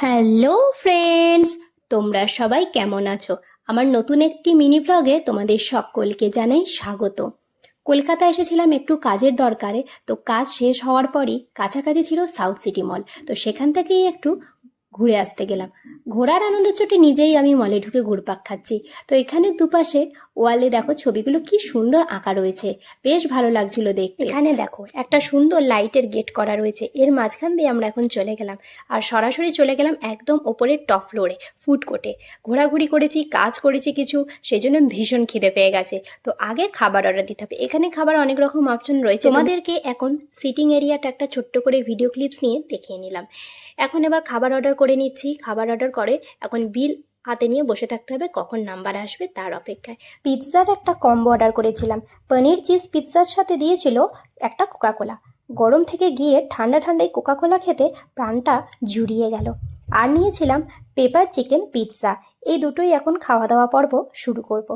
Hello friends, তোমরা সবাই কেমন আছো? আমার নতুন একটি মিনি ব্লগে তোমাদের সকলকে জানাই স্বাগত। কলকাতা এসেছিলাম একটু কাজের দরকারে। তো কাজ শেষ হওয়ার পরই কাছাকাছি ছিল সাউথ সিটি মল। তো সেখান থেকেই একটু ঘুরে আসতে গেলাম। ঘোরার আনন্দের চোটে নিজেই আমি মলে ঢুকে ঘুরপাক খাচ্ছি। তো এখানে দুপাশে ওয়ালে দেখো ছবিগুলো কি সুন্দর আঁকা রয়েছে, বেশ ভালো লাগছিল দেখতে। এখানে দেখো একটা সুন্দর লাইটের গেট করা রয়েছে, এর মাঝখান দিয়ে আমরা এখন চলে গেলাম আর সরাসরি চলে গেলাম একদম ওপরের টপ ফ্লোরে ফুড কোর্টে। ঘোরাঘুরি করেছি, কাজ করেছি কিছু, সেই জন্য ভীষণ খিদে পেয়ে গেছে। তো আগে খাবার অর্ডার দিতে হবে। এখানে খাবার অনেক রকম অপশন রয়েছে, তোমাদেরকে এখন সিটিং এরিয়াটা একটা ছোট্ট করে ভিডিও ক্লিপস নিয়ে দেখিয়ে নিলাম। এখন এবার খাবার অর্ডার করে নিচ্ছি। খাবার অর্ডার করে এখন বিল হাতে নিয়ে বসে থাকতে হবে, কখন নাম্বার আসবে তার অপেক্ষায়। পিৎজার একটা কম্বো অর্ডার করেছিলাম। পনির চিজ পিৎজার সাথে দিয়েছিল একটা কোকাকোলা। গরম থেকে গিয়ে ঠান্ডা ঠান্ডায় কোকাকোলা খেতে প্রাণটা জুড়িয়ে গেল। আর নিয়েছিলাম পেপার চিকেন পিৎজা। এই দুটোই এখন খাওয়া দাওয়া পর্ব শুরু করব।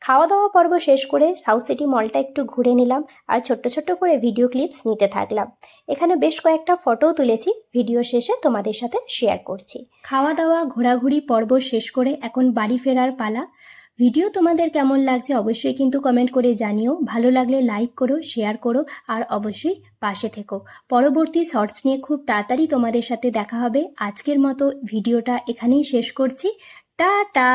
খাওয়া দাওয়া পর্ব শেষ করে সাউথ সিটি মলটা একটু ঘুরে নিলাম আর ছোট্ট ছোট্ট করে ভিডিও ক্লিপস নিতে থাকলাম। এখানে বেশ কয়েকটা ফটোও তুলেছি, ভিডিও শেষে তোমাদের সাথে শেয়ার করছি। খাওয়া দাওয়া ঘোরাঘুরি পর্ব শেষ করে এখন বাড়ি ফেরার পালা। ভিডিও তোমাদের কেমন লাগছে অবশ্যই কিন্তু কমেন্ট করে জানিও। ভালো লাগলে লাইক করো, শেয়ার করো আর অবশ্যই পাশে থেকো। পরবর্তী শর্টস নিয়ে খুব তাড়াতাড়ি তোমাদের সাথে দেখা হবে। আজকের মতো ভিডিওটা এখানেই শেষ করছি। টাটা।